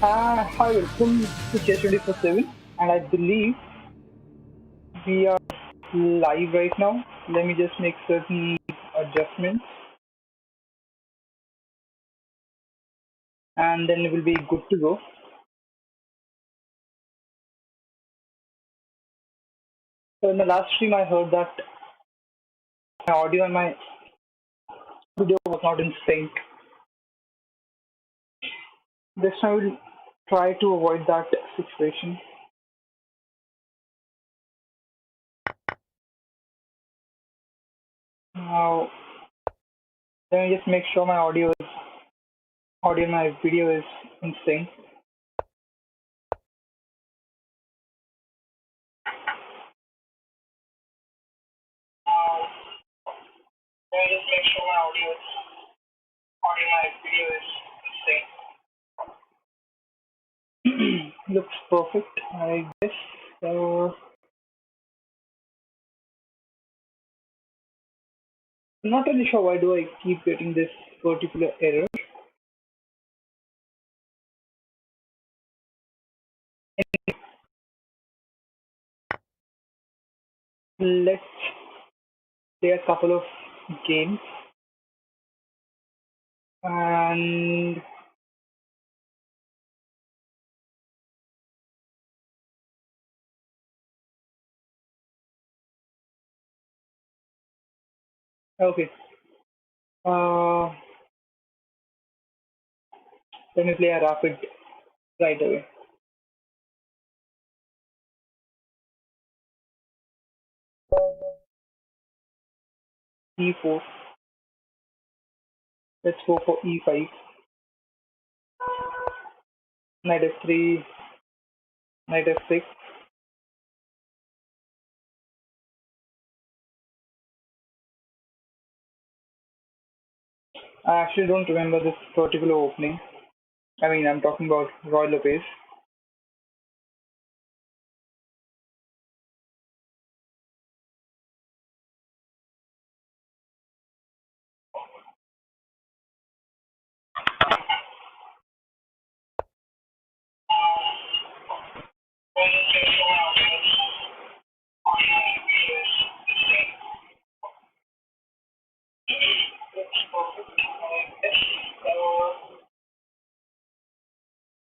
Hi, welcome to Chess 24/7, and I believe we are live right now. Let me just make certain adjustments, and then it will be good to go. So in the last stream, I heard that my audio and my video was not in sync. This time, I will try to avoid that situation. Now, let me just make sure my audio and my video is in sync. Let me just make sure my audio and my video is in sync. Looks perfect, I guess. I'm not really sure why do I keep getting this particular error. Let's play a couple of games and okay. Uh, Let me play a rapid right away. E4. Let's go for E5. Knight F3. Knight F6. I actually don't remember this particular opening. I mean, I'm talking about Roy Lopez.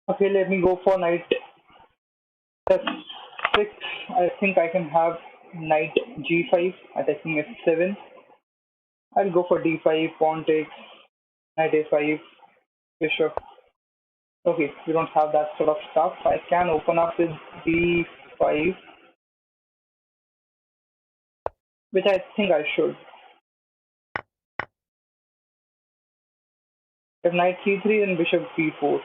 Okay, let me go for Knight F6. I think I can have Knight G5 attacking F7. I'll go for D5, pawn takes, Knight A5, bishop. Okay, we don't have that sort of stuff. I can open up with D5, which I think I should. If Knight C3, then bishop B4.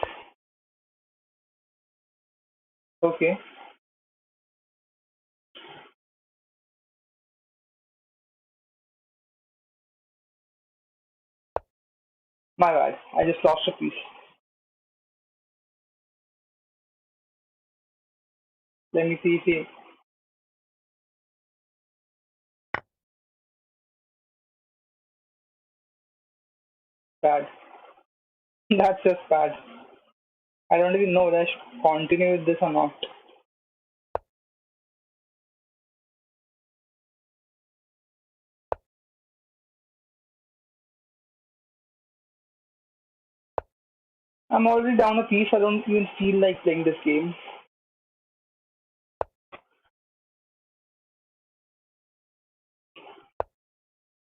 Okay, my bad. I just lost a piece. Let me see if he bad. That's just bad. I don't even know whether I should continue with this or not. I'm already down a piece. I don't even feel like playing this game.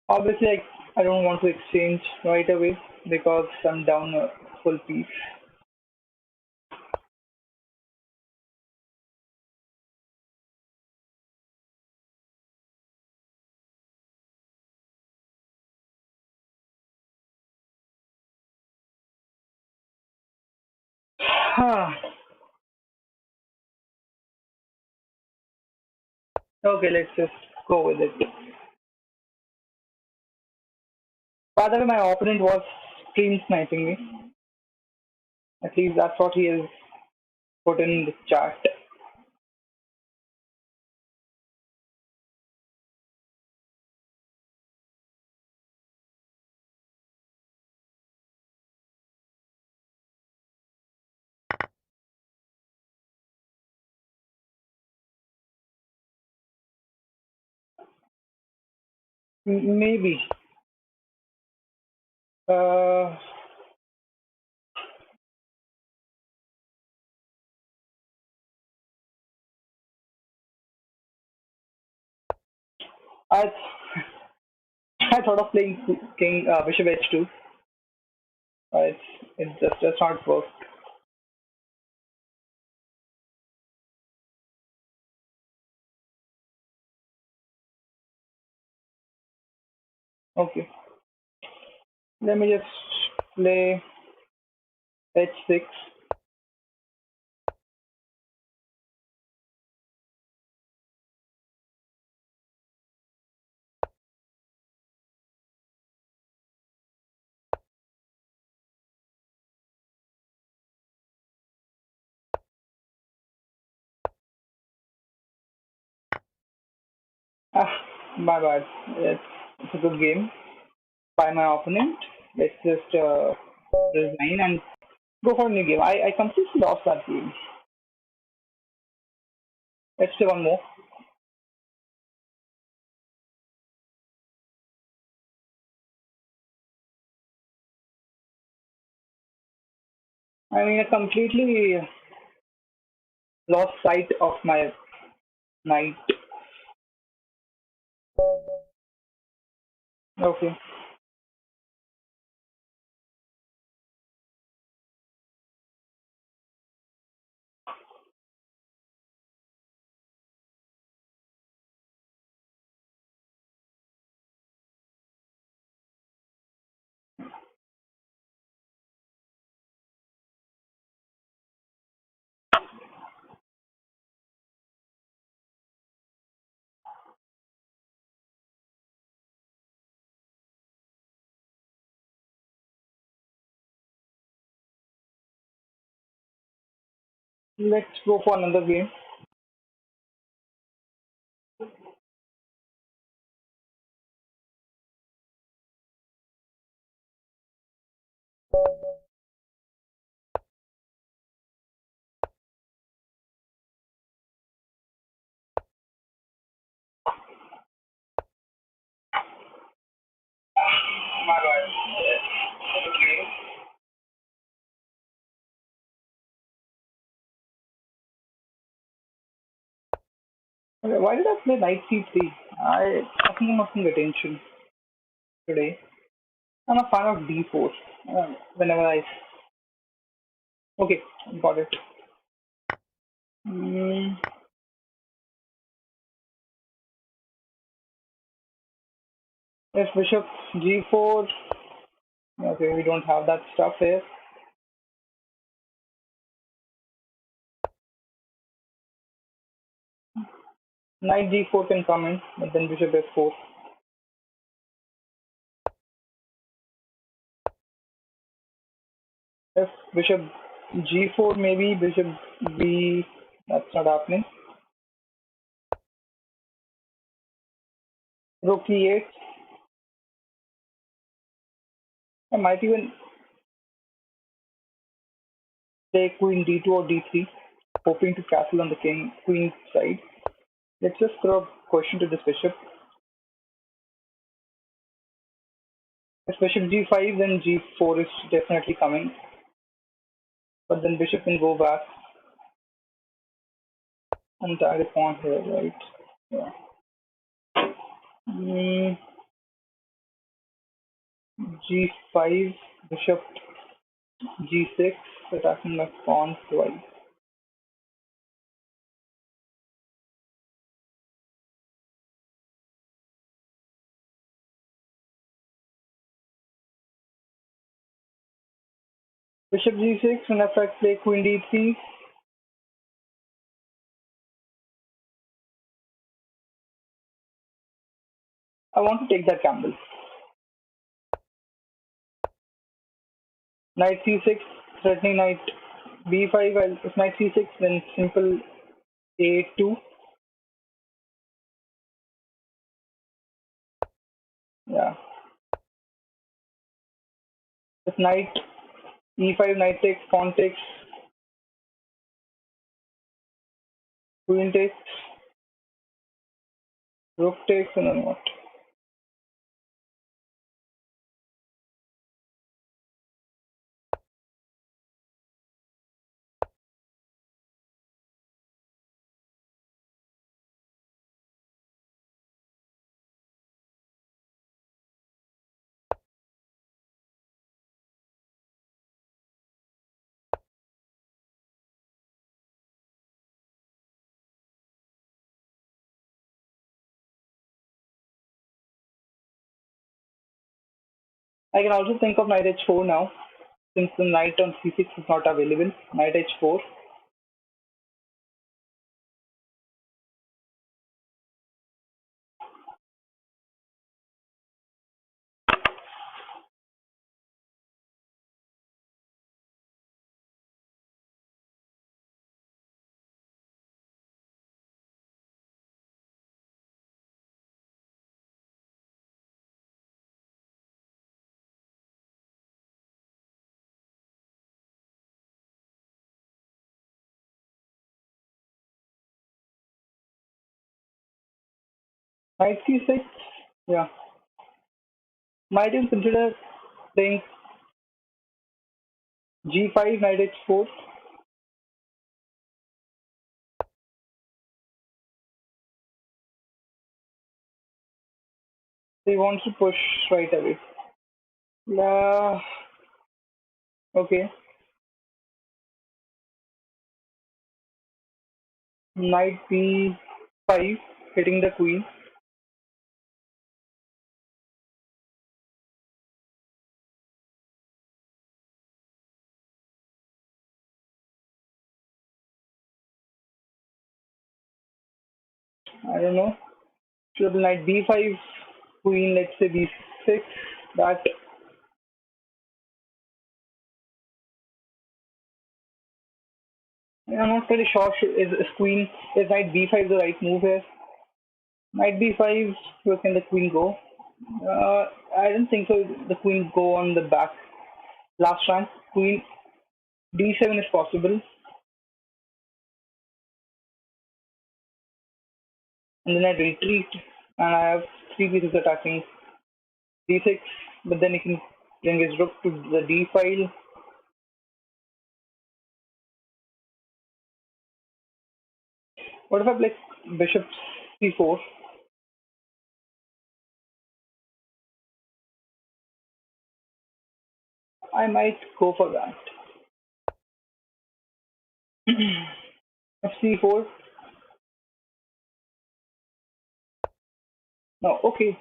Obviously, I don't want to exchange right away because I'm down a full piece. Okay, let's just go with it. By the way, my opponent was stream sniping me. At least that's what he has put in the chat. Maybe. Uh, I I thought of playing King Bishop H2. It's it just does not work. Okay, let me just play H6. Ah, my bad. It's a good game by my opponent. Let's just resign and go for a new game. I completely lost that game. Let's play one more. I mean, I completely lost sight of my knight. Okay. Let's go for another game. My bad. Okay. Okay, why did I play knight c3? I think I'm not paying attention today. I'm a fan of d4. Whenever I okay, got it. Mm, if bishop g4, okay, we don't have that stuff here. Knight g4 can come in, but then bishop f4. If bishop g4, maybe bishop b. That's not happening. Rook e8. I might even play queen d2 or d3, hoping to castle on the king queen side. Let's just throw a question to this bishop. If bishop g5, then g4 is definitely coming. But then bishop can go back and tag a pawn here, right? Yeah. Mm, g5, bishop g6, attacking my pawn twice. Bishop g6, and if I play queen d3, I want to take that gamble. Knight c6, threatening knight b5. If knight c6, then simple a2. Yeah. If knight e5, knight takes, pawn takes, queen takes, rook takes, and then what? I can also think of knight h4 now, since the knight on c6 is not available. Knight h4. Knight c6. Yeah. Might even consider playing g5, knight h4. He wants to push right away. Yeah. Okay. Knight b5, hitting the queen. I don't know. Should knight b5, queen, let's say b6. That I'm not really sure. Is queen is knight b5 the right move here? Knight b5. Where can the queen go? I don't think so. The queen go on the back. Last rank. Queen d7 is possible, and then I retreat, and I have three pieces attacking d6. But then he can bring his rook to the d file. What if I play bishop c4? I might go for that. f4. No, okay.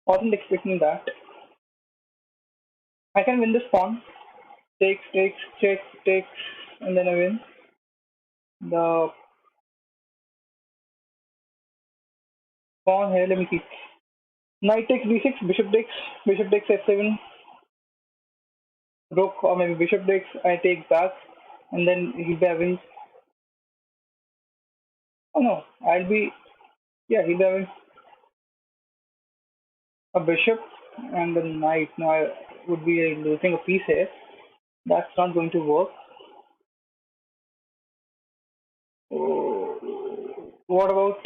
Wasn't expecting that. I can win this pawn. Takes, takes, check, takes, and then I win. The pawn here, let me see. Knight takes b6, bishop takes f7, rook, or maybe bishop takes, I take back, and then he'll be having. Oh no, I'll be. Yeah, he'll be having a bishop and a knight. Now I would be losing a piece here. That's not going to work. Oh, what about.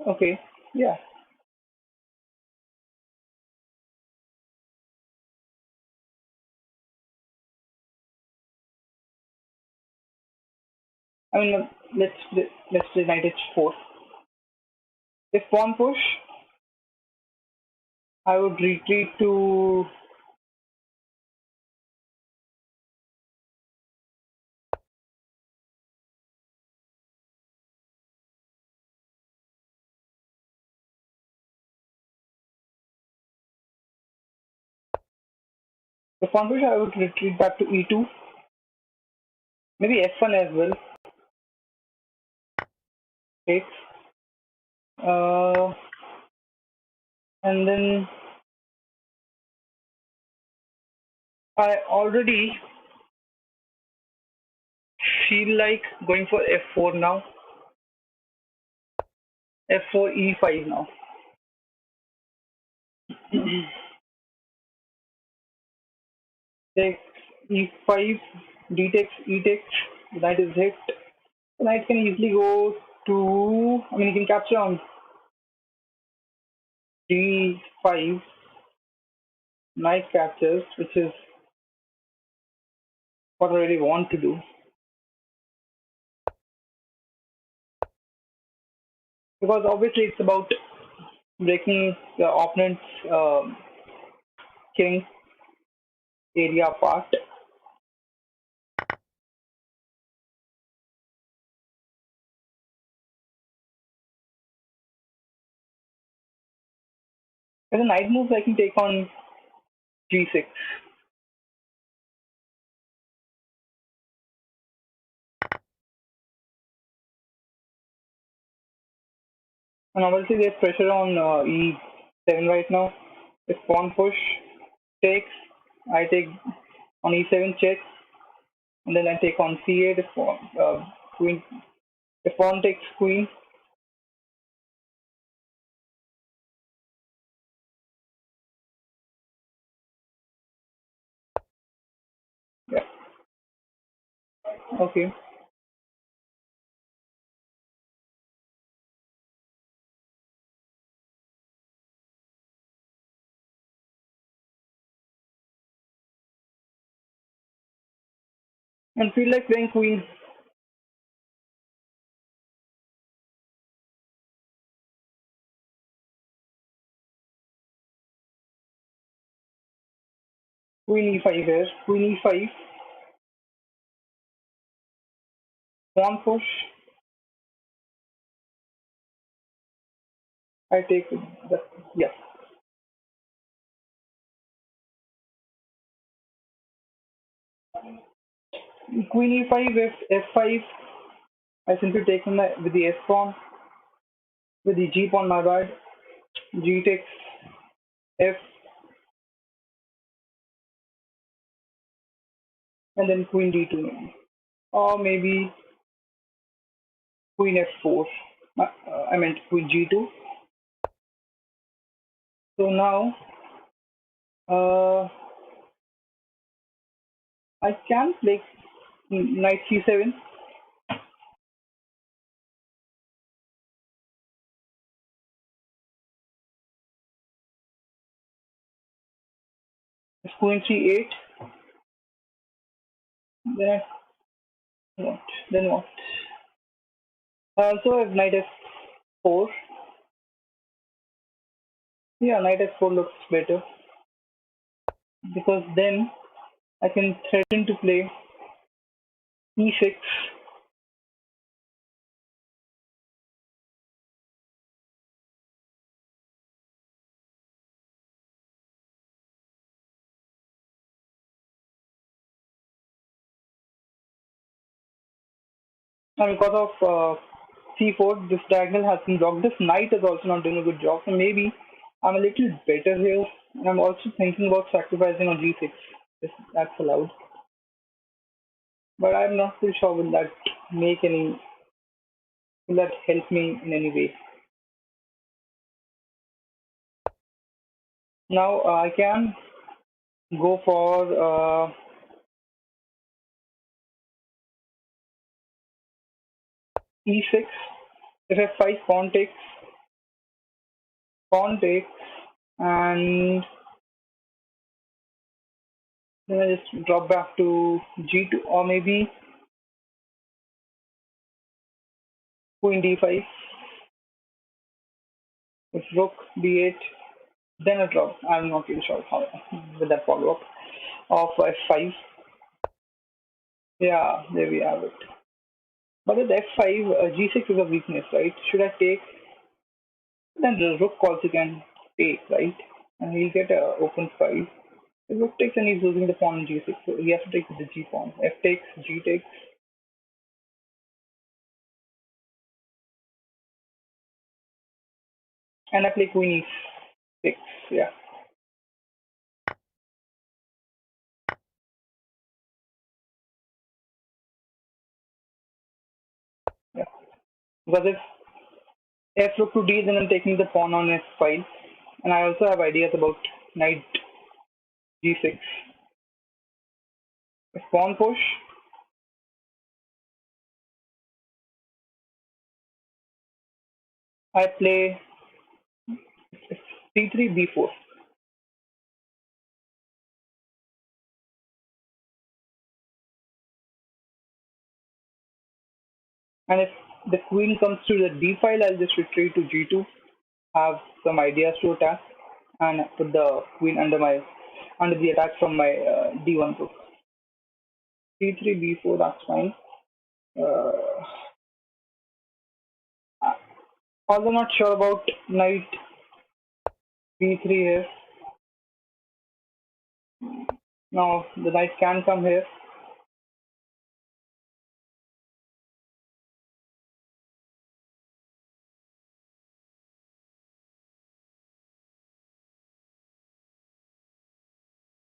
Okay, yeah. I mean, let's say knight h4. If pawn push, I would retreat to. If pawn push, I would retreat back to e2. Maybe f1 as well. Takes. Uh, and then I already feel like going for f4 now. F4 e5 now. Takes e5, d takes, e takes. Knight is hit. The knight can easily go to. I mean, he can capture on d5. Knight captures, which is what I really want to do. Because obviously it's about breaking the opponent's king area apart. As a knight moves, I can take on g6. And obviously there's pressure on e7 right now. If pawn push takes, I take on e7 check, and then I take on c8 if queen. If pawn takes queen, yeah, okay. And feel like playing queen e5 here. Queen e5, pawn push. I take the yeah. Queen e5 if f5. I simply take on the with the s pawn with the g pawn. My bad. G takes f, and then queen d2 maybe, or maybe queen f4. I meant queen g2. So now uh, I can play knight c7. If queen c8, then what? Then what? I also have knight f4. Yeah, knight f4 looks better because then I can threaten to play e6. And because of c4, this diagonal has been blocked. This knight is also not doing a good job. So maybe I'm a little better here. And I'm also thinking about sacrificing on g6 if that's allowed. But I'm not too sure will that help me in any way. Now I can go for e6. If f5, pawn takes, and then I just drop back to g2, or maybe queen d5 with rook d8. Then a drop. I'm not really sure how with that follow up of f5. Yeah, there we have it. But with f5, g6 is a weakness, right? Should I take? Then the rook also can take, right? And he'll get a open 5. If rook takes and he's losing the pawn on g6, so he has to take with the g pawn. F takes, g takes, and I play queen e6. Yeah, yeah. Because if f rook to d, then I'm taking the pawn on f5, and I also have ideas about knight g6. If pawn push, I play c3 b4, and if the queen comes to the d file, I'll just retreat to g2, have some ideas to attack, and put the queen under the attack from my d1 rook. c3 b4, that's fine. Uh, although not sure about knight b3 here. Now the knight can come here.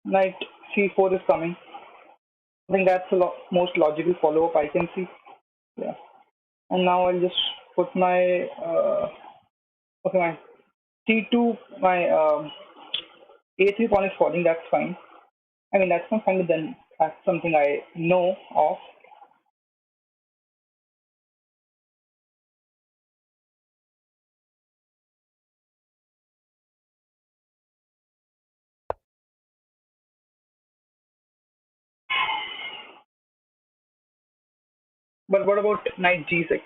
Knight c4 is coming. I think that's the most logical follow-up I can see. Yeah. And now I'll just put my okay, my c2, my a3 pawn is falling. That's fine. I mean, that's not fine, but then that's something I know of. But what about knight g6?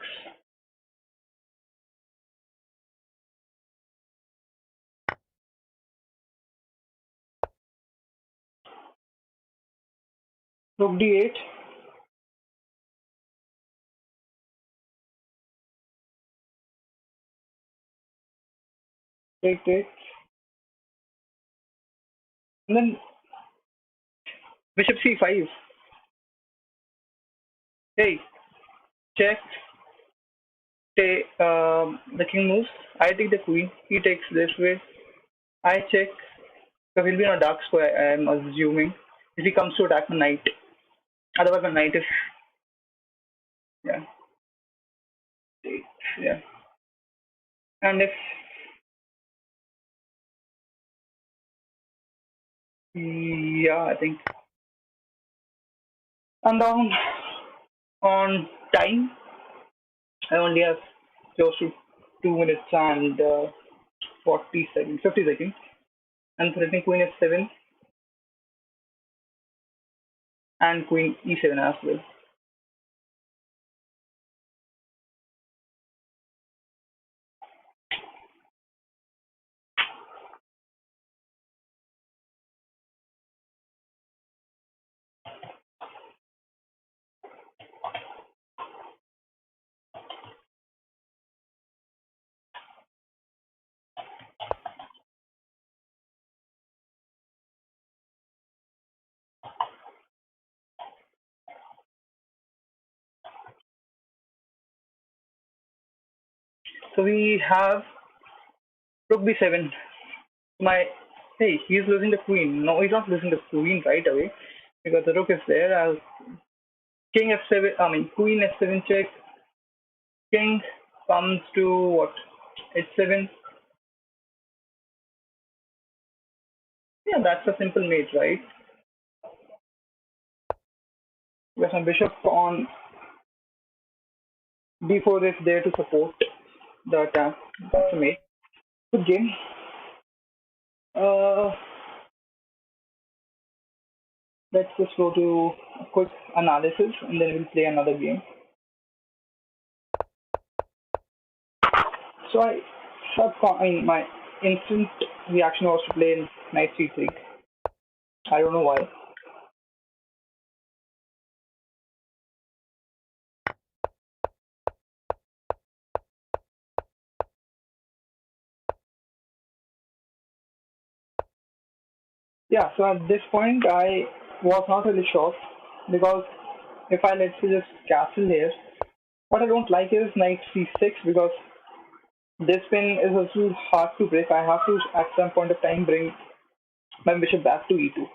Rook d8. Take, take. And then bishop c5. Hey, check. The king moves. I take the queen. He takes this way. I check. So he'll be on a dark square, I'm assuming. If he comes to attack the knight. Otherwise, the knight is. Yeah. Yeah. And if. Yeah, I think. And on time, I only have close to 2 minutes and 40 seconds, 50 seconds. And threatening queen f7 and queen e7 as well. So we have rook b7. My Hey, he's losing the queen. No, he's not losing the queen right away because the rook is there. King f7. I mean queen f7 check. King comes to what? h7. Yeah, that's a simple mate, right? Because my bishop on d4 is there to support the attack. That's a mate. Good game. Uh, let's just go to a quick analysis and then we'll play another game. So I mean, my instant reaction was to play knight c3. I don't know why. Yeah, so at this point I was not really sure because if I let's say just castle here, what I don't like is knight c6 because this pin is a little hard to break. I have to at some point of time bring my bishop back to e2.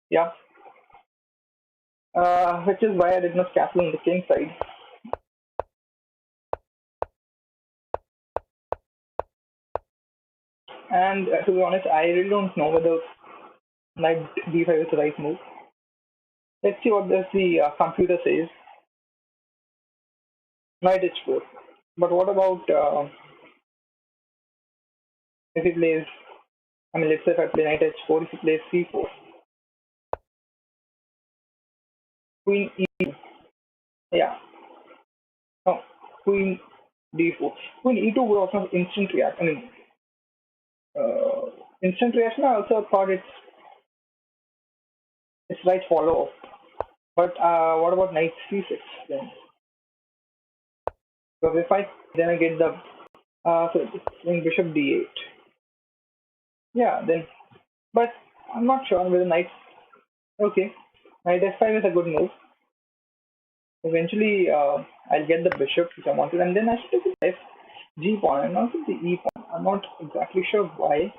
Yeah, which is why I did not castle on the king side. And to be honest, I really don't know whether knight d5 is the right move. Let's see what does the computer says. Knight h4. But what about if he plays? I mean, let's say if I play knight h4, if he plays c4, queen e2. Yeah, no, queen d4. Queen e2 would also have instant reaction. I mean, uh, instant reaction. I also thought it's right follow up. But what about knight c6 then? Because if I then I get the so it's bishop d8. Yeah, then, but I'm not sure whether knight. Okay, knight f5 is a good move. Eventually, I'll get the bishop which I wanted, and then I should take the f g pawn and also the e pawn. I'm not exactly sure why.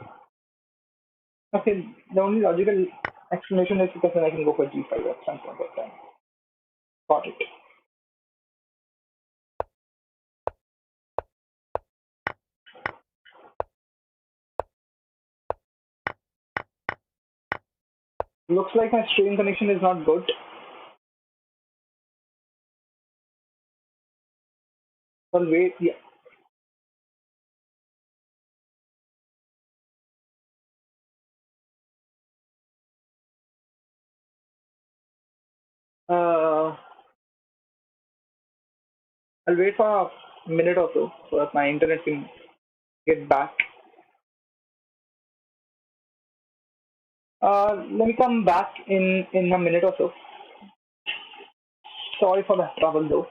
Okay, the only logical explanation is because then I can go for g5 at some point of time. Got it. Looks like my stream connection is not good. Well, wait, yeah. Uh, I'll wait for a minute or so that my internet can get back. Let me come back in a minute or so. Sorry for the trouble though.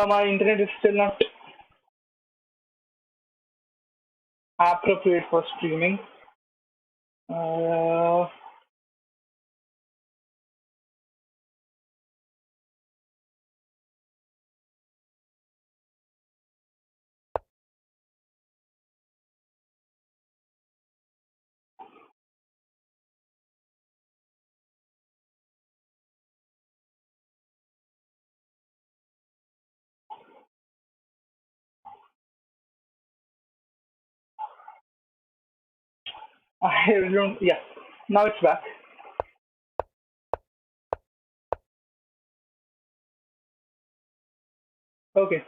My internet is still not appropriate for streaming. Uh, I don't. Yeah, now it's back. Okay.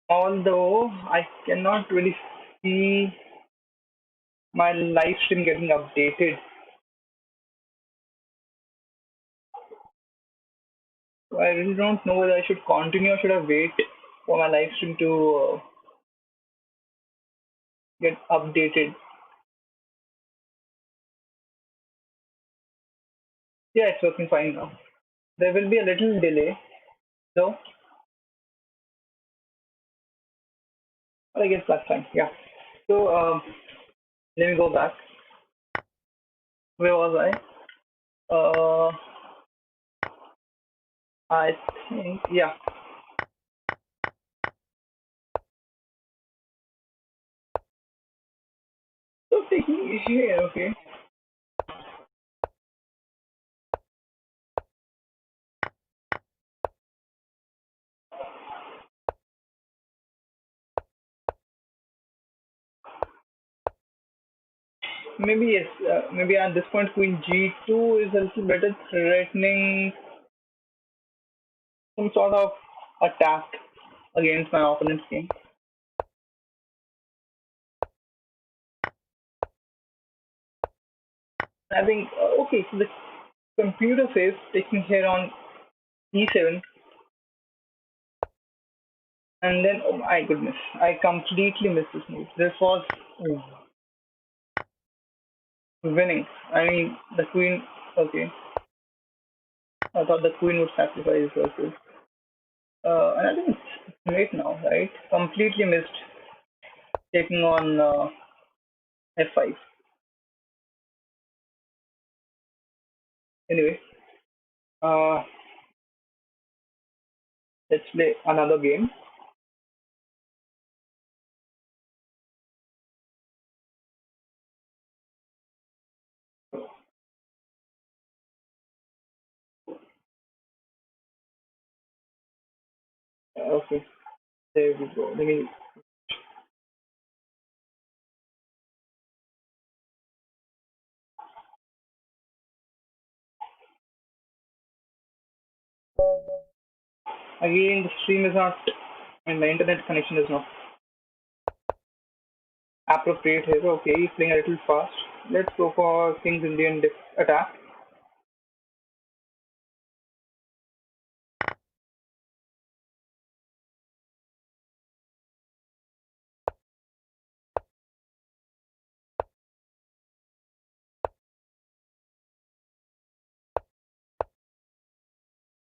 Although I cannot really see my live stream getting updated, so I really don't know whether I should continue or should I wait for my live stream to get updated. Yeah, it's working fine now. There will be a little delay, though, but I guess that's fine. Yeah. So let me go back. Where was I? I think yeah. So taking here, okay. Maybe yes. Maybe at this point, Queen G2 is a little better, threatening some sort of attack against my opponent's king. I think okay. So the computer says taking here on E7, and then oh my goodness, I completely missed this move. This was winning. I mean, the queen. Okay, I thought the queen would sacrifice herself. And I think it's late now, right? Completely missed taking on f5. Anyway, uh, let's play another game. Okay, there we go. Let me. Again, the stream is not, and the internet connection is not appropriate here. Okay, he's playing a little fast. Let's go for King's Indian attack.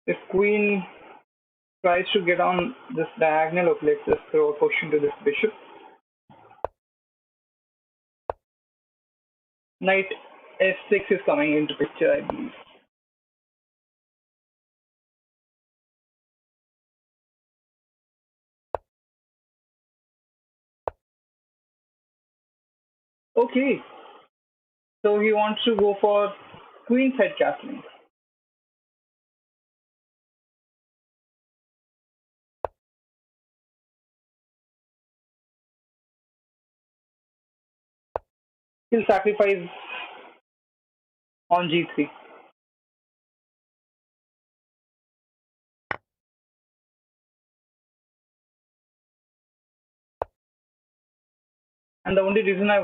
If Queen tries to get on this diagonal, okay, let's just throw a question to this bishop. Knight f6 is coming into picture, I believe. Okay, so he wants to go for queen side castling. He'll sacrifice on g3. And the only reason I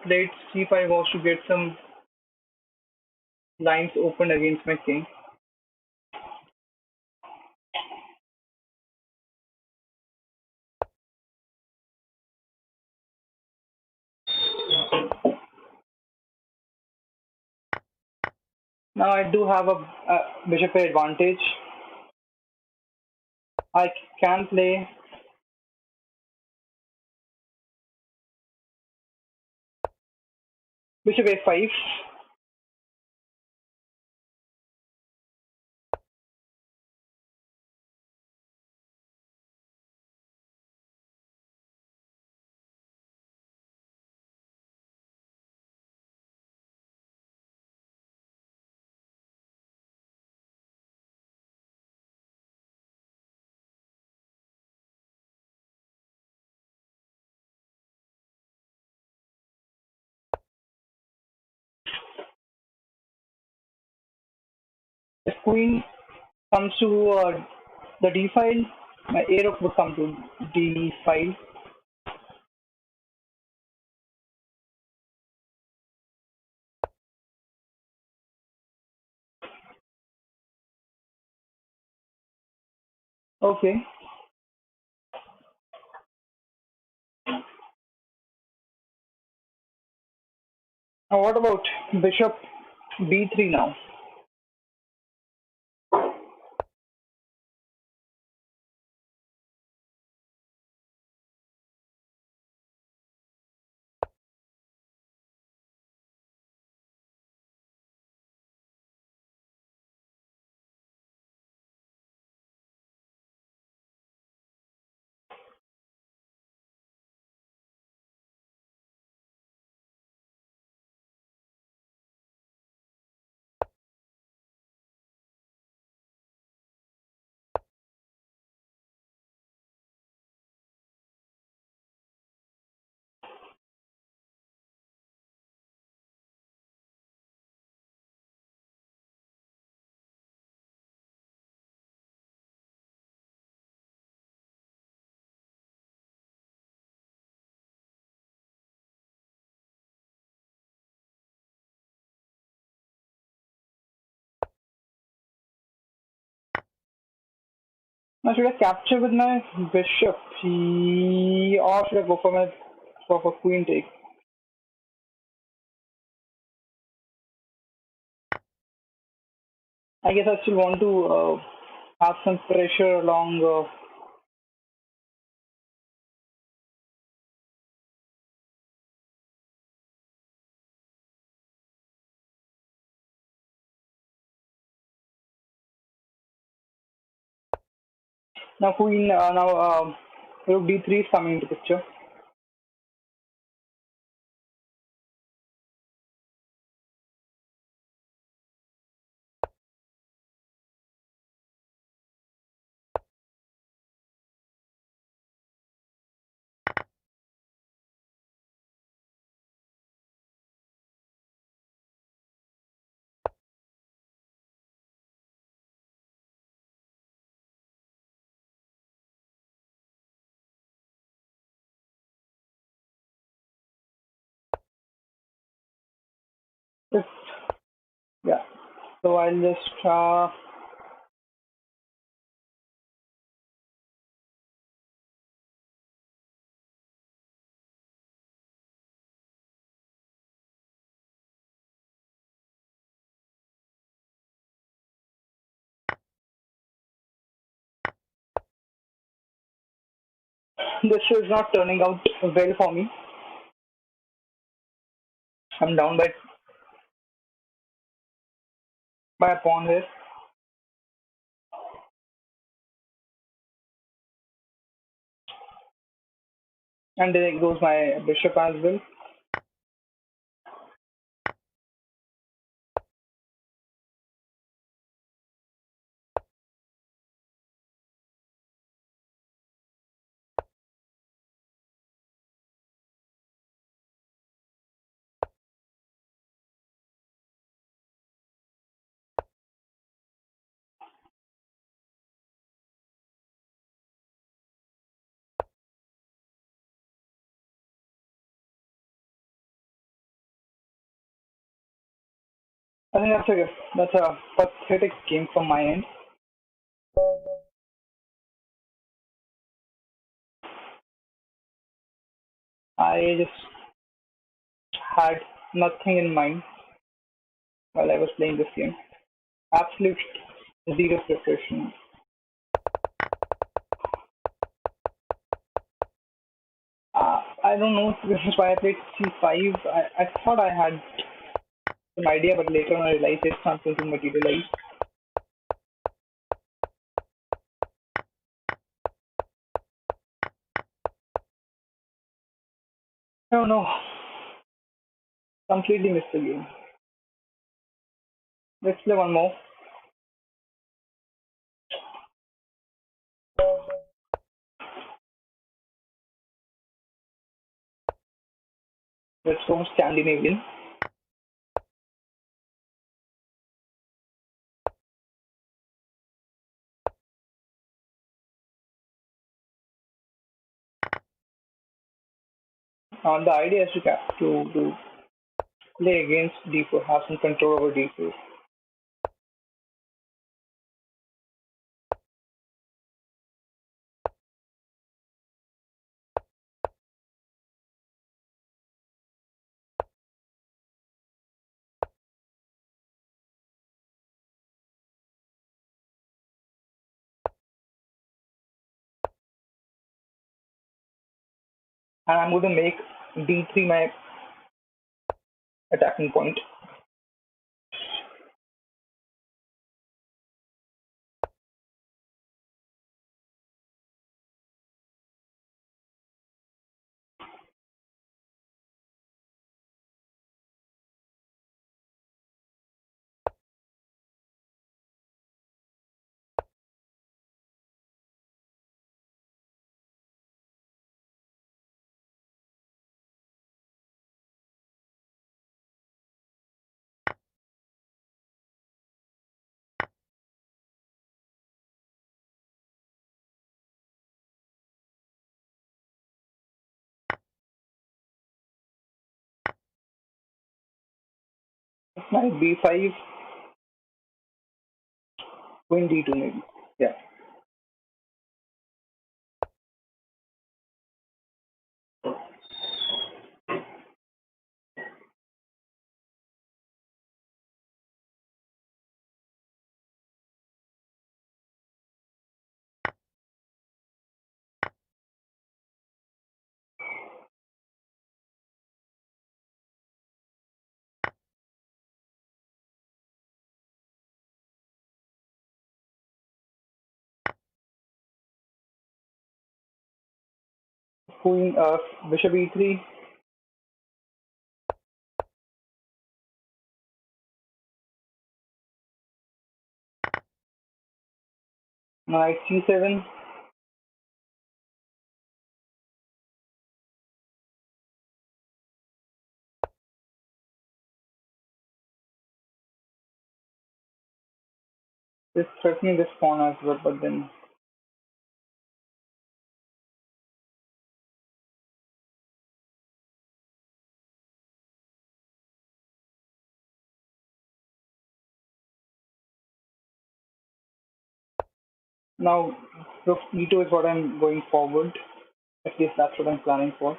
played c5 was to get some lines open against my king. Now I do have a bishop advantage. I can play bishop a5. If queen comes to the d file, my a rook would come to d file. Okay. Now what about bishop b3 now? Now should I capture with my bishop, or should I go for my queen take? I guess I still want to have some pressure along. Now queen, rook d3 is coming into picture. So I'll just this is not turning out well for me. I'm down by a pawn here, and there goes my bishop as well. I think that's a pathetic game from my end. I just had nothing in mind while I was playing this game. Absolute zero preparation. I don't know. This is why I played c5. I thought I had some idea, but later on I realized it's not going to materialize. No, no, completely missed the game. Let's play one more. Let's go Scandinavian. The idea is to play against d4, have some control over d4. And I'm going to make d3 my attacking point. Knight b5, queen d2 maybe. Yeah. Queen bishop e3. Knight c7. It's threatening this pawn as well, but then Now, rook e2 is what I'm going forward. At least that's what I'm planning for.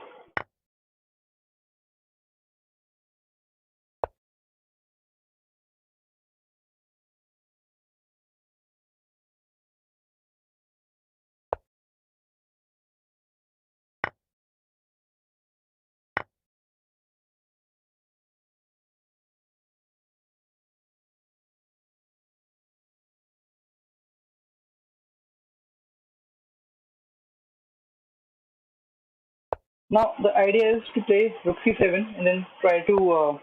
Now, the idea is to play rook c7 and then try to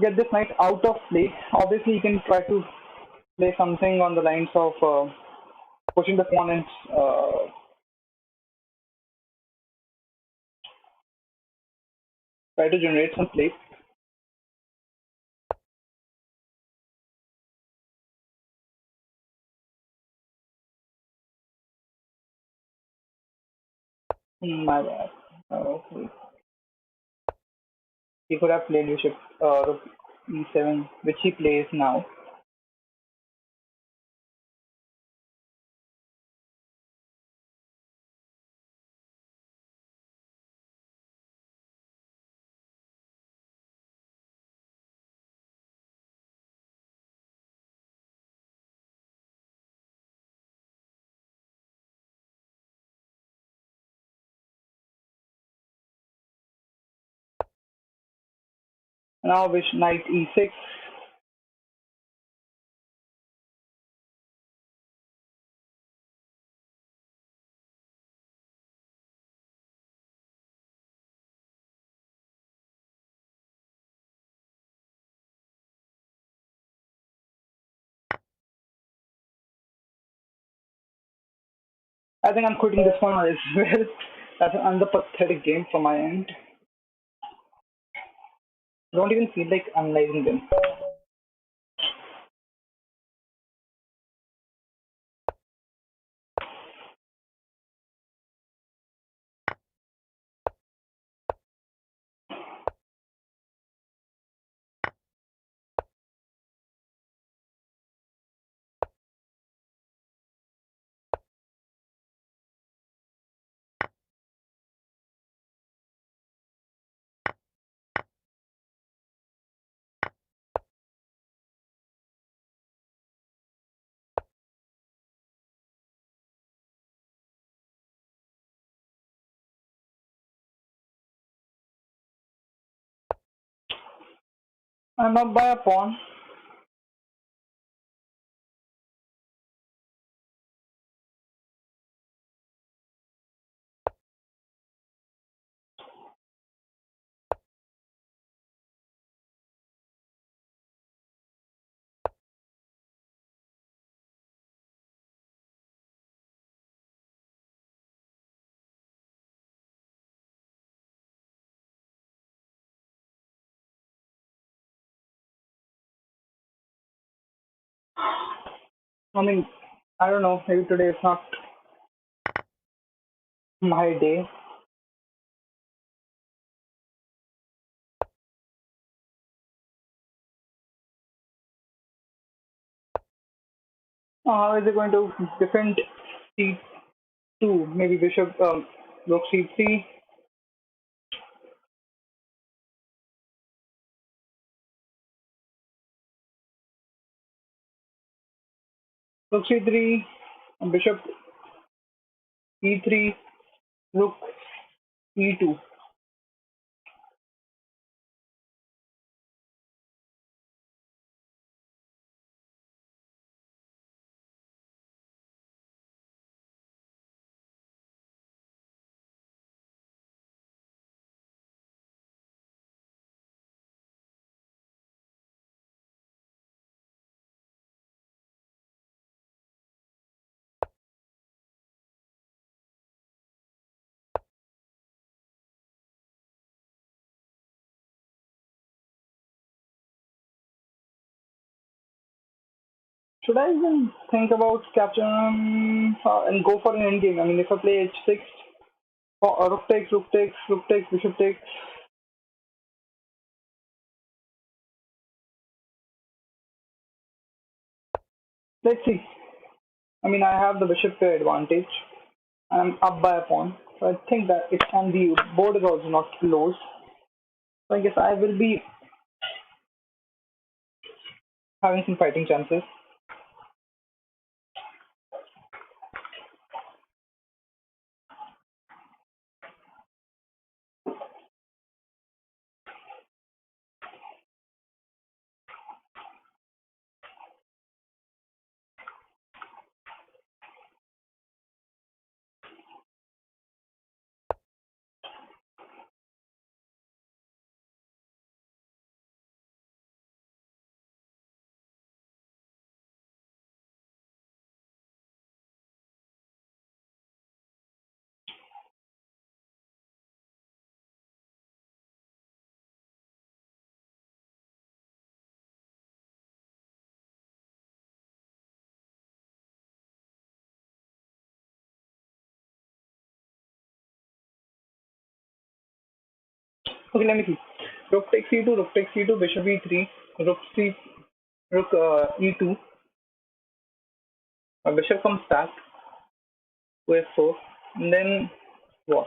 get this knight out of play. Obviously, you can try to play something on the lines of pushing the opponent's try to generate some play. My bad. Okay. He could have played bishop rook e7, which he plays now. Now, which knight e6. I think I'm quitting this one as well. That's another pathetic game from my end. I don't even feel like analyzing them. I'm up by a pawn. I mean, I don't know. Maybe today is not my day. How is it going to defend c2? Maybe bishop rook c3. Rook c3, bishop e3, rook e2. Should I even think about capture and go for an endgame? I mean, if I play h6, rook takes, rook takes, rook takes, bishop takes. Let's see. I mean, I have the bishop advantage. I'm up by a pawn, so I think that it and the board is also not close. So I guess I will be having some fighting chances. Okay, let me see. Rook takes e2, rook takes e2, bishop e3, rook c, rook e2. My bishop comes back to f4, and then what?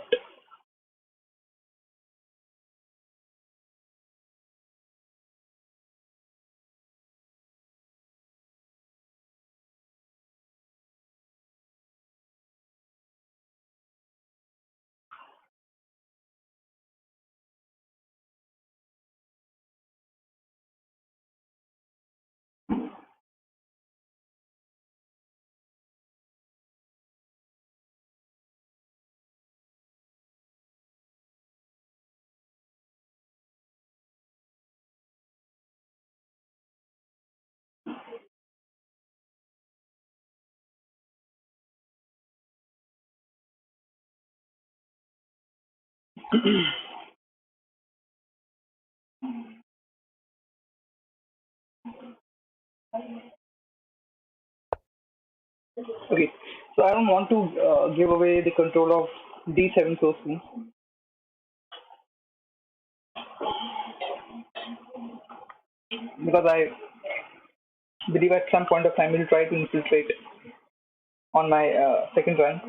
Okay, so I don't want to give away the control of d7 so soon because I believe at some point of time we'll try to infiltrate on my second run.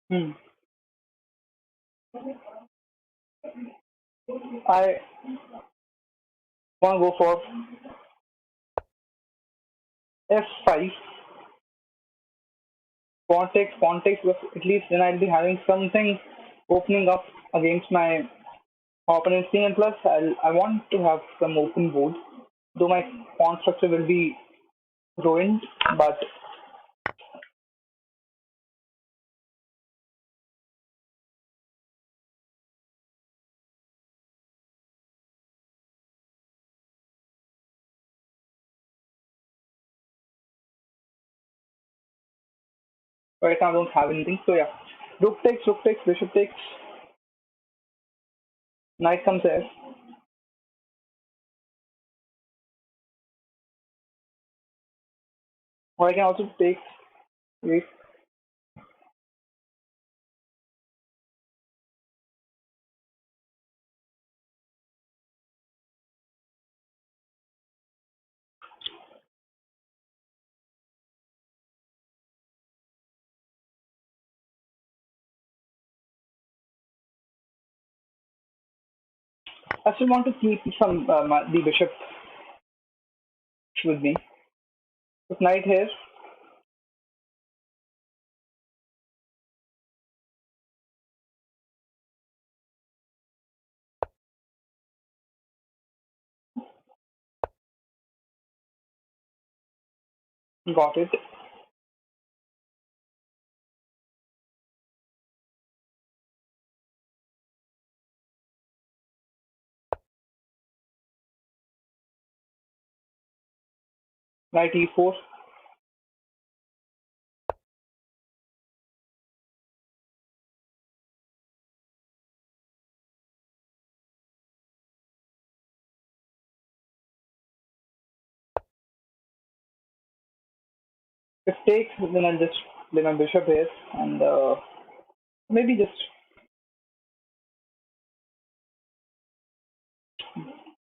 Hmm. I want to go for f5, pawn takes, but at least then I'll be having something opening up against my opponent's king, and plus I want to have some open board, though my pawn structure will be ruined, but right now I don't have anything. So yeah, rook takes, bishop takes, knight comes there, or I can also take. Wait, I still want to keep some the bishop with me. With knight here, got it. Knight e4. If takes, then I'll just play my bishop here and maybe just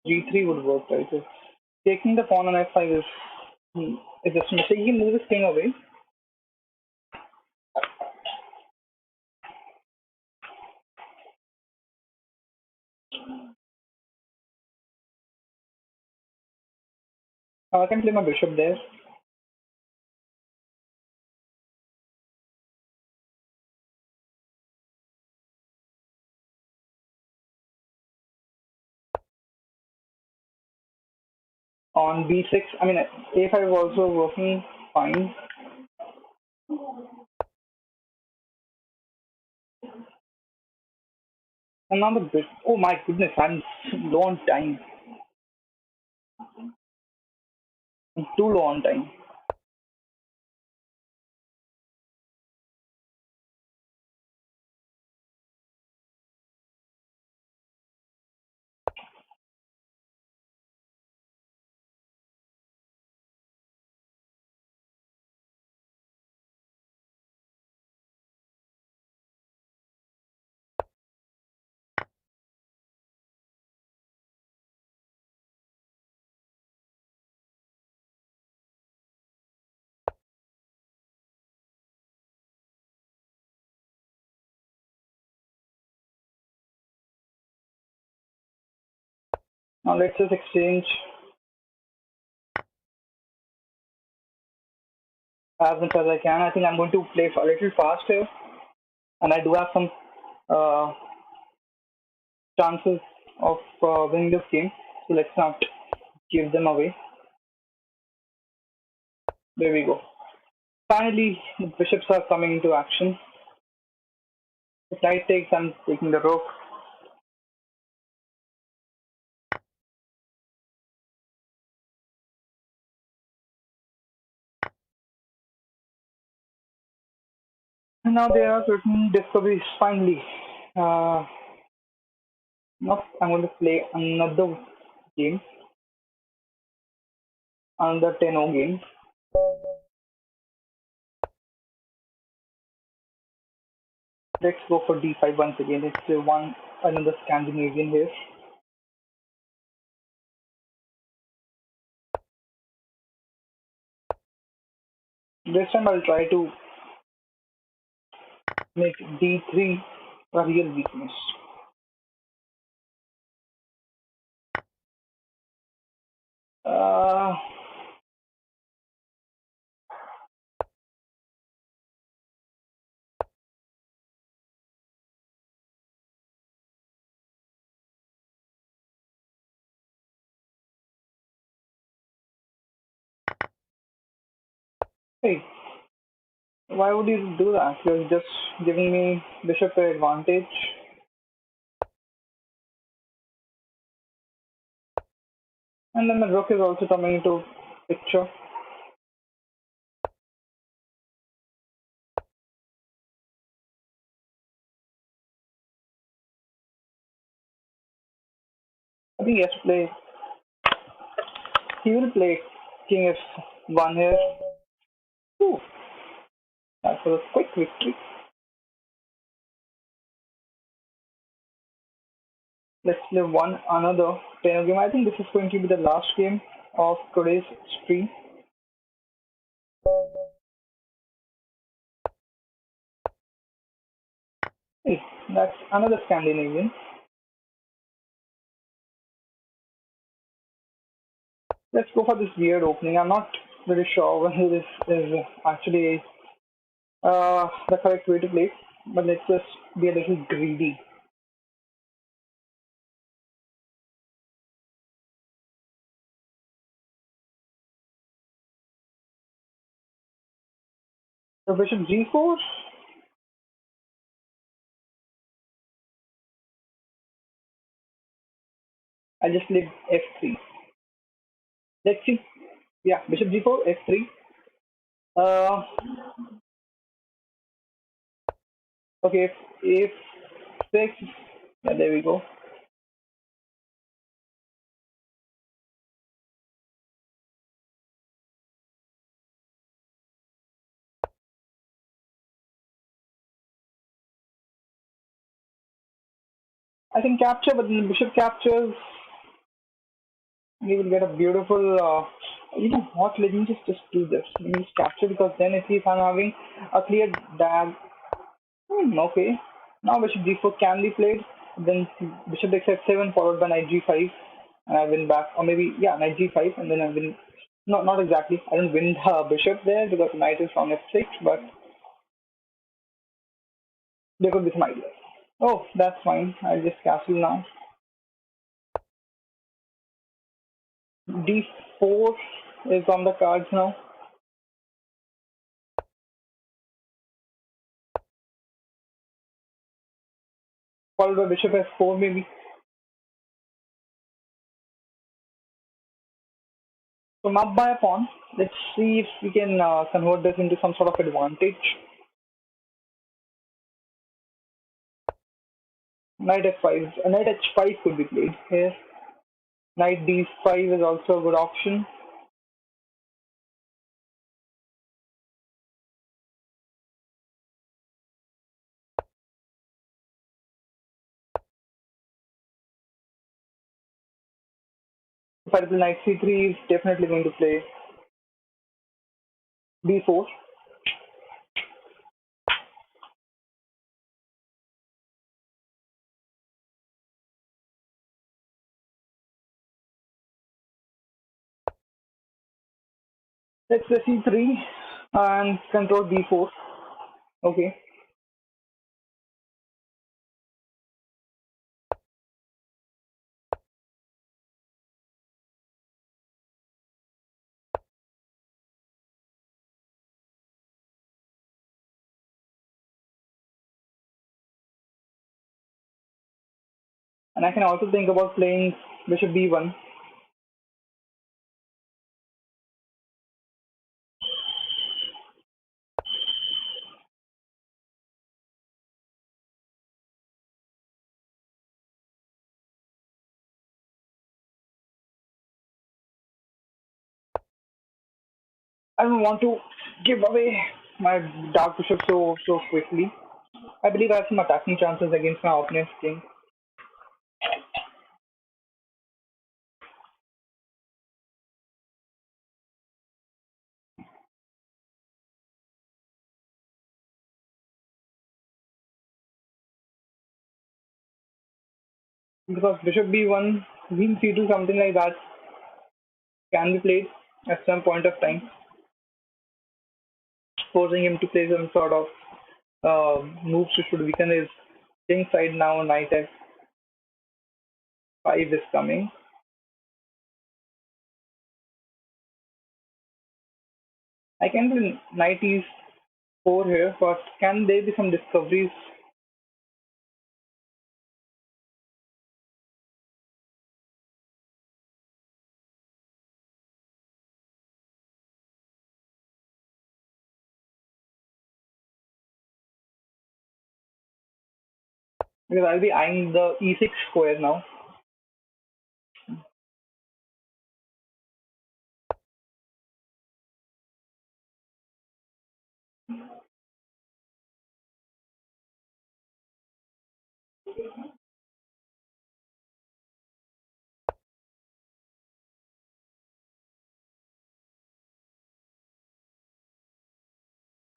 g3 would work, right? So taking the pawn on f5 is just a mistake. You can move this king away. I can play my bishop there. On b6, I mean a5 also working fine. And now the bit. Oh my goodness, I'm low on time. I'm too low on time. Now let's just exchange as much as I can. I think I'm going to play a little fast here, and I do have some uh, chances of winning this game. So let's not give them away. There we go. Finally, the bishops are coming into action. If knight takes, I'm taking the rook. And now there are certain discoveries. Finally, now I'm going to play another game, another 10-0 game. Let's go for d5 once again. It's another Scandinavian here. This time I'll try to make d3 a real weakness. Uh, hey, why would you do that? You're just giving me bishop advantage. And then the rook is also coming into picture. I think he has to play. He will play king f1 here. Ooh, that was a quick victory. Let's play one another 10 game. I think this is going to be the last game of today's stream. Hey, that's another Scandinavian. Let's go for this weird opening. I'm not very sure whether this is actually the correct way to play, but let's just be a little greedy. So bishop g4. I just played f3. Let's see Yeah, bishop g4, f3. Uh, okay, if six. Yeah, there we go. I can capture, but when the bishop captures, we will get a beautiful. You know what? Let me just do this. Let me just capture because then at least I'm having a clear dag. Okay. Now bishop g4 can be played. Then bishop takes f7 followed by knight g5, and I win back. Or maybe yeah, knight g5, and then I win. Not exactly. I don't win the bishop there because knight is on f6, but there could be some ideas. Oh, that's fine. I'll just castle now. d4 is on the cards now, followed by bishop f4 maybe. So I'm up by a pawn. Let's see if we can convert this into some sort of advantage. Knight f5, knight h5 could be played here. Knight d5 is also a good option. If I play knight c3, is definitely going to play b4. Let's play c3 and control b4. Okay. And I can also think about playing bishop b1. I don't want to give away my dark bishop so quickly. I believe I have some attacking chances against my opponent's king. Because bishop b1, queen c2, something like that can be played at some point of time, forcing him to play some sort of moves which would weaken his king side. Now knight f5 is coming. I can do knight e4 here, but can there be some discoveries? Because I'll be eyeing the e6 square now.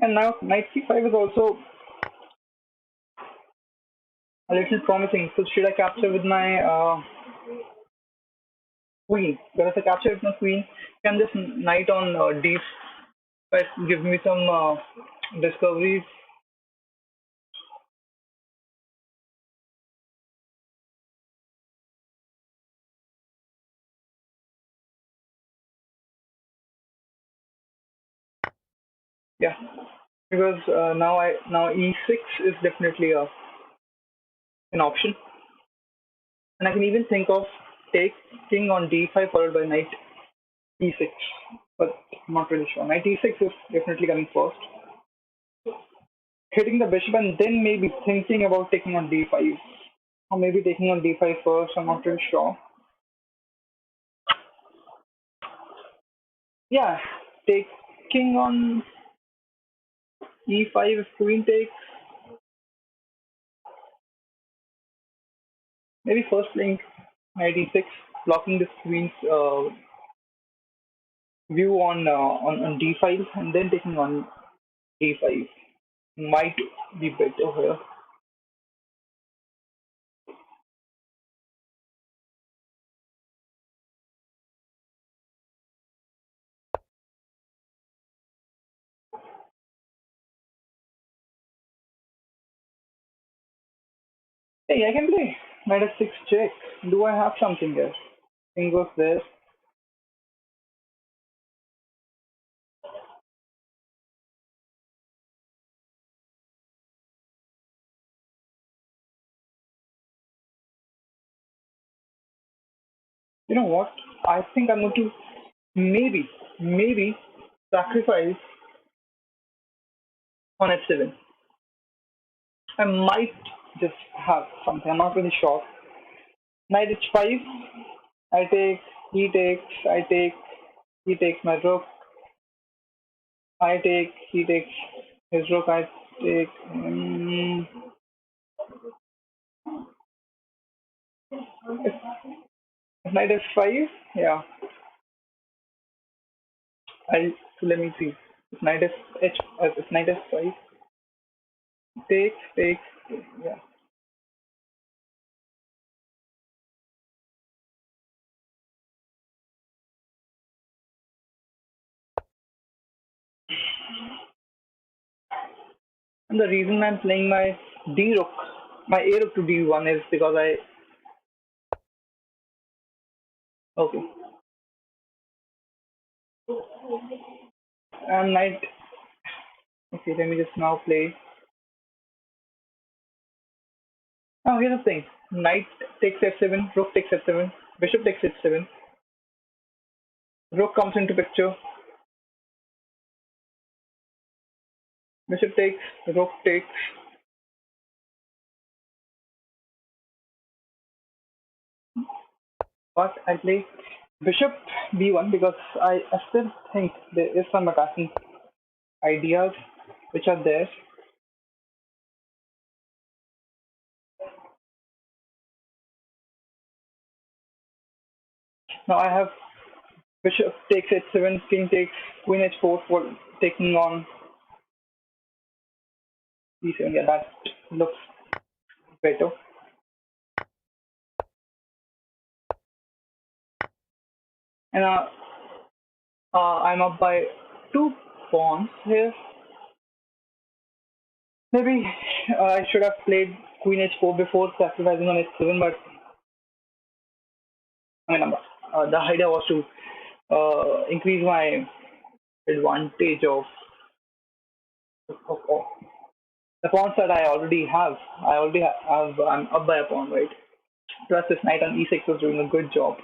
And now knight c5 is also a little promising. So should I capture with my queen? Because if I capture with my queen, can this knight on d5 give me some discoveries? Yeah, because now e6 is definitely an option, and I can even think of take king on d5 followed by knight e6, but I'm not really sure. Knight e6 is definitely coming first. Hitting the bishop and then maybe thinking about taking on d5. Or maybe taking on d5 first, I'm not really sure. Yeah, taking on e5 if queen takes. Maybe first playing knight e6, blocking this queen's view on d5 and then taking on d5 might be better here. Hey, I can play knight f6 check. Do I have something there? King goes there. You know what? I think I'm going to maybe sacrifice on f7. I might just have something. I'm not really sure. Knight h5. I take. He takes. I take. He takes my rook. I take. He takes his rook. I take. Knight f5. Yeah. I let me see. If knight f h. If knight f5 takes. Yeah. And the reason I'm playing my d rook, my a rook to d1 is because I. Okay. And knight. Okay. Let me just now play. Now here's the thing. Knight takes f7. Rook takes f7. Bishop takes h7. Rook comes into picture. Bishop takes. Rook takes. But I play bishop b1 because I still think there is some attacking ideas which are there. Now I have bishop takes h7, king takes, queen h4 for taking on b7. Yeah, that looks better. And I'm up by 2 pawns here. Maybe I should have played queen h4 before sacrificing on h7, but I mean, the idea was to increase my advantage of the pawns that I already have. I already have. I'm up by a pawn, right? Plus, this knight on e6 was doing a good job.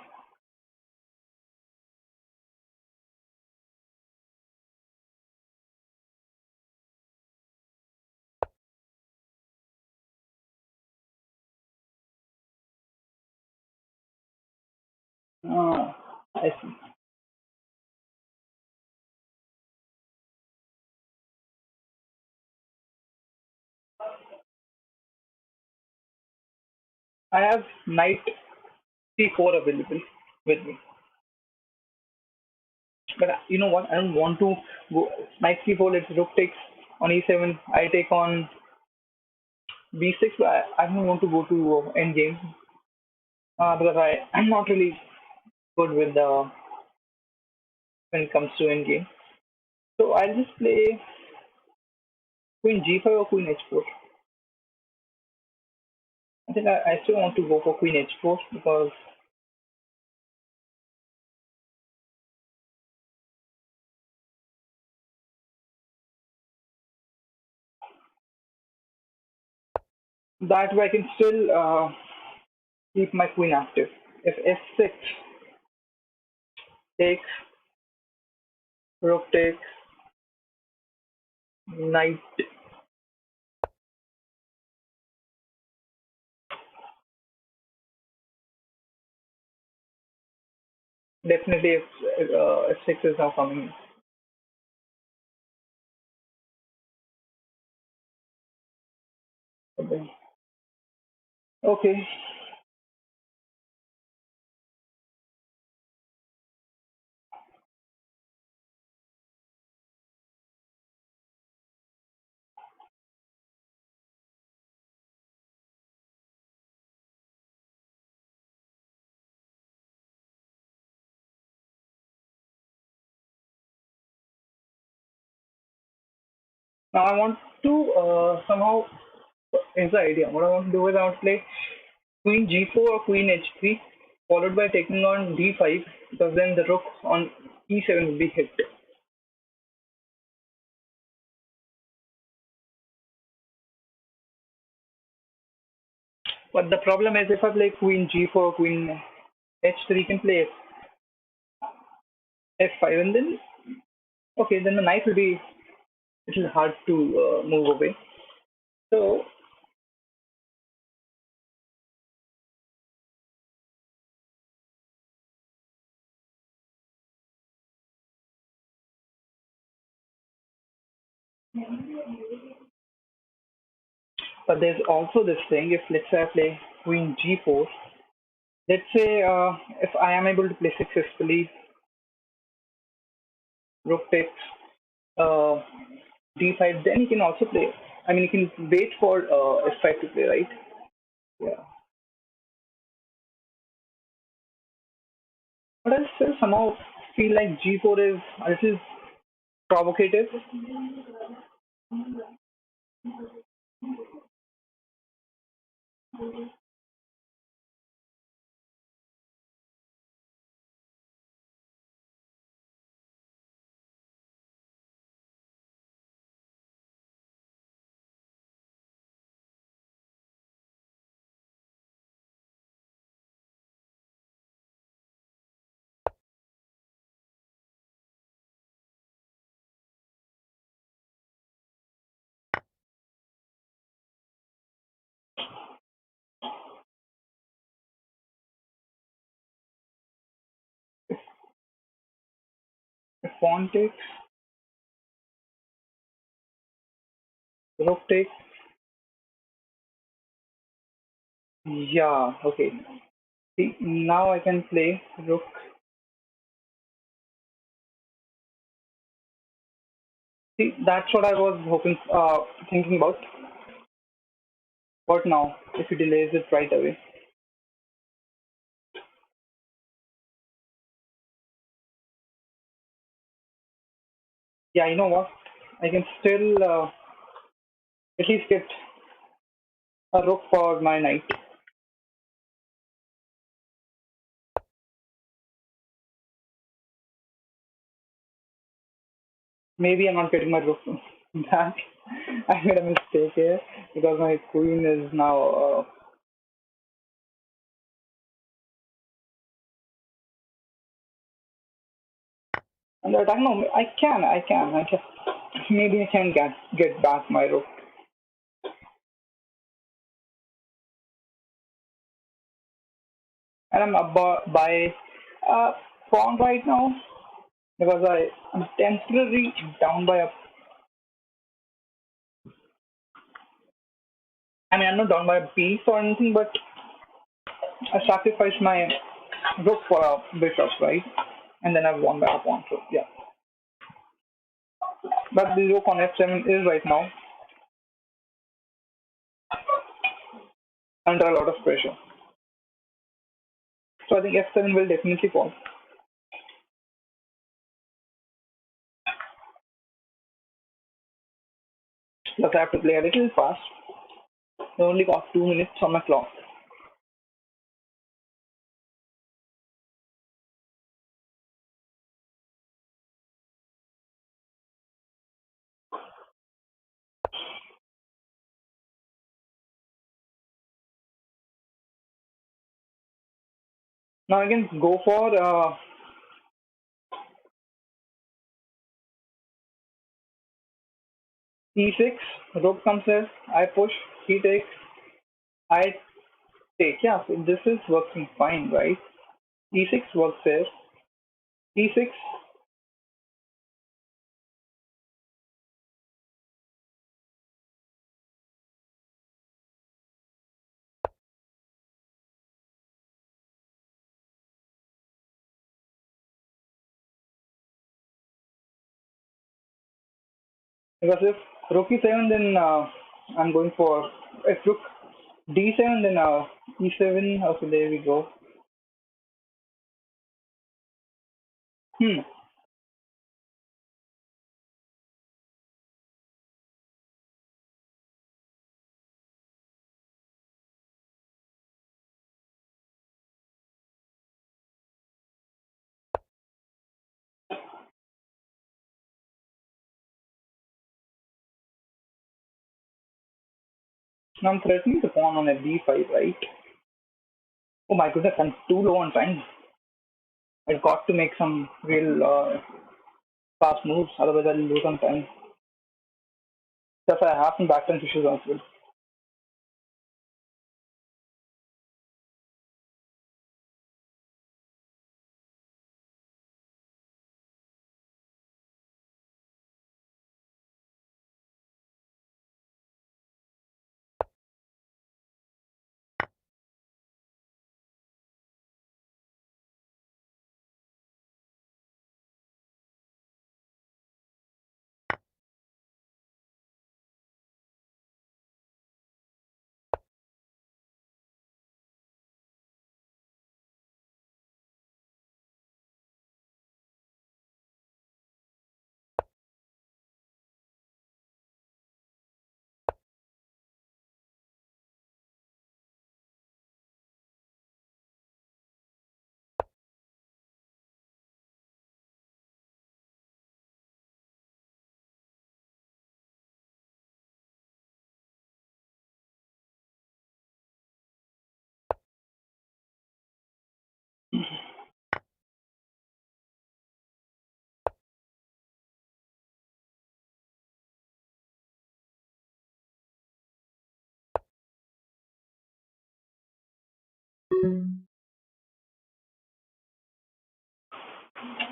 I see. I have knight c4 available with me, but you know what? I don't want to go knight c4. Let's rook takes on e7. I take on b6. But I don't want to go to endgame because I'm not really good with the when it comes to endgame. So I'll just play queen g5 or queen h4. I think I still want to go for queen h4 because that way I can still keep my queen active. If f6 takes, Rook takes, knight. Definitely F6 is now coming. Okay. Okay. Now I want to somehow, here's the idea. What I want to do is I want to play queen g4 or queen h3, followed by taking on d5, because then the rook on e7 will be hit. But the problem is if I play queen g4 or queen h3, can play f5, and then okay, then the knight will be a little hard to move away. So, but there's also this thing. If let's say I play queen g4, let's say if I am able to play successfully rook takes uh, d5, then he can also play. I mean, he can wait for f5 to play, right? Yeah. But I still somehow feel like g4 is a little provocative. If pawn takes, rook takes, yeah, okay. See, now I can play rook. See, that's what I was hoping, thinking about. What now? If he delays it right away. Yeah, you know what? I can still at least get a rook for my knight. Maybe I'm not getting my rook back. I made a mistake here because my queen is now under attack. No, I can. Maybe I can get back my rook. And I'm about by uh, pawn right now because I'm temporarily down by a. I mean, I'm not down by a piece or anything, but I sacrificed my rook for a bishop, right? And then I've won by a pawn. So yeah, but the rook on f7 is right now under a lot of pressure. So I think f7 will definitely fall. Plus I have to play a little fast. I only got 2 minutes on my clock. Now I can go for E6, rook comes here, I push, he takes, I take. Yeah, so this is working fine, right? E6 works here. E6, because if rook e7, then I'm going for, if rook d7, then e7. Okay, there we go. Hmm. Now I'm threatening the pawn on a d5, right? Oh my goodness, I'm too low on time. I've got to make some real fast moves, otherwise I'll lose on time. That's why I have some backline issues as well.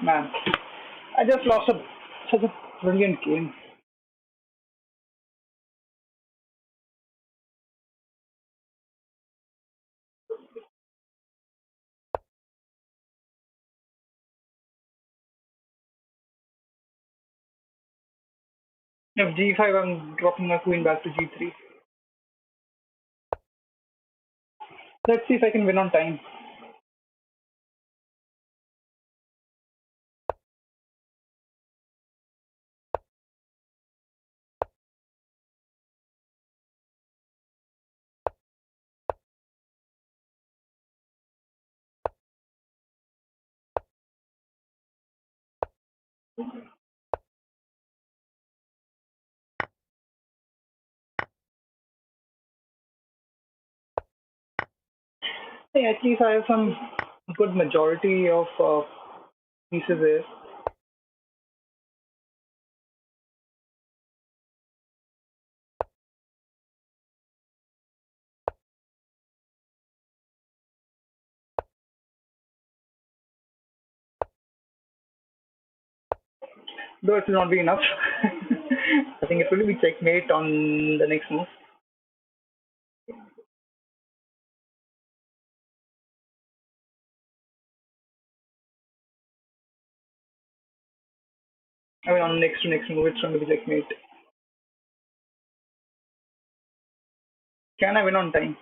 Man, I just lost such a brilliant game. If g5, I'm dropping my queen back to g3. Let's see if I can win on time. Hey, at least I have some good majority of pieces there. Though it will not be enough. I think it will be checkmate on the next move. I mean, on next move, it's going to be checkmate. Can I win on time?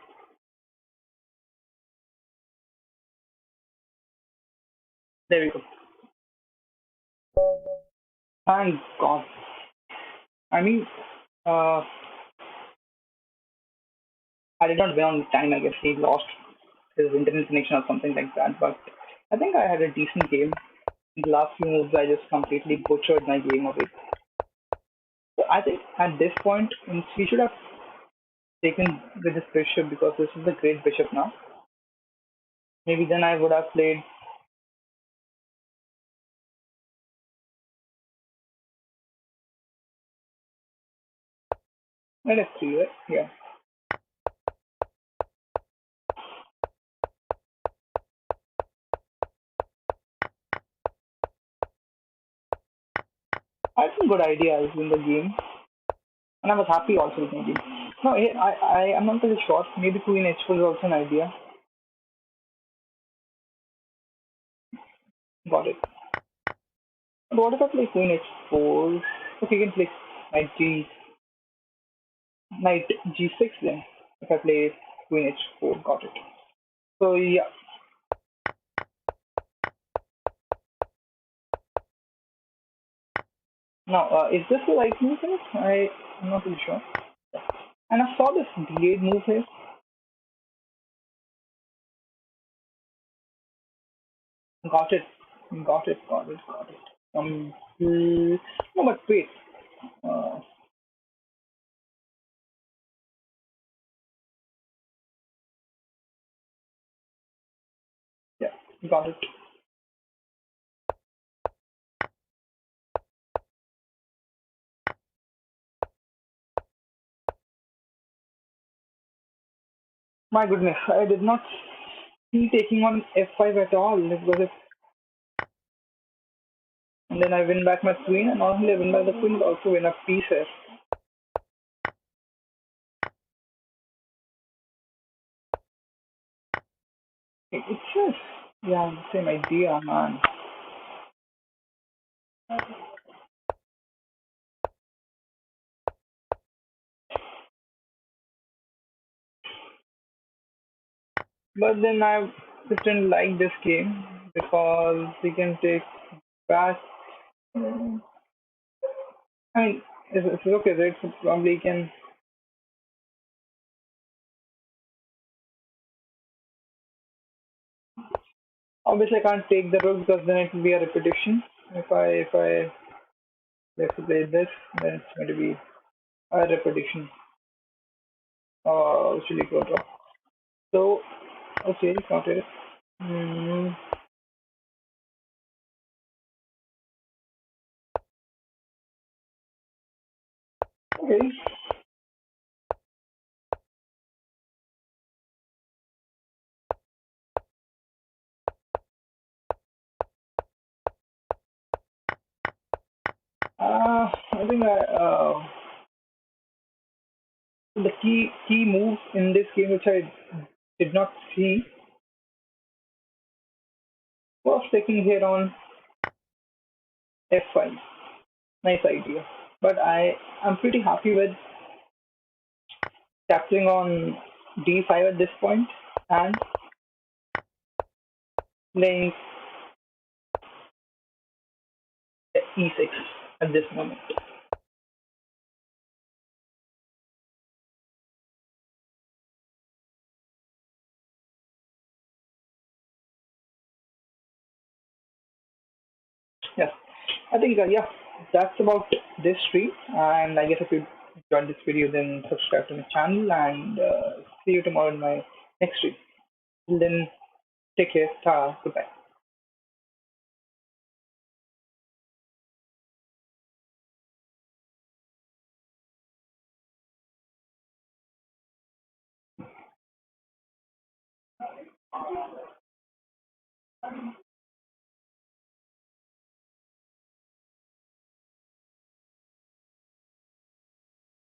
There we go. Thank God. I mean, uh, I did not win on time. I guess he lost his internet connection or something like that. But I think I had a decent game. In the last few moves, I just completely butchered my game away. So I think at this point, he should have taken with his bishop because this is a great bishop now. Maybe then I would have played. Knight f3, right? Yeah. I had some good ideas in the game, and I was happy also with my game. No, I am not really sure. Maybe queen h4 is also an idea. Got it. But what if I play queen h4? Okay, you can play knight g, knight g6 then. If I play queen h4, got it. So yeah. Now, is this the right move here? I'm not really sure. And I saw this d8 move here. Got it. Got it. Got it. Got it. No, but wait. Uh, yeah, got it. My goodness, I did not see taking on f5 at all. It was and then I win back my queen, and not only I win back the queen, but also win a piece here. It's just, yeah, same idea, man. But then I just didn't like this game because we can take back. I mean, it's okay, right? So probably can. Obviously, I can't take the rook because then it will be a repetition. If I let's play this, then it's going to be a repetition. Which will equal to. So okay, got it. Mm, okay. I think the key move in this game, which I did not see, was taking here on f5. Nice idea, but I'm pretty happy with capturing on d5 at this point and playing e6 at this moment. Yes, I think yeah, that's about this stream. And I guess if you enjoyed this video, then subscribe to my channel and see you tomorrow in my next stream. Till then, take care. Ta. Goodbye.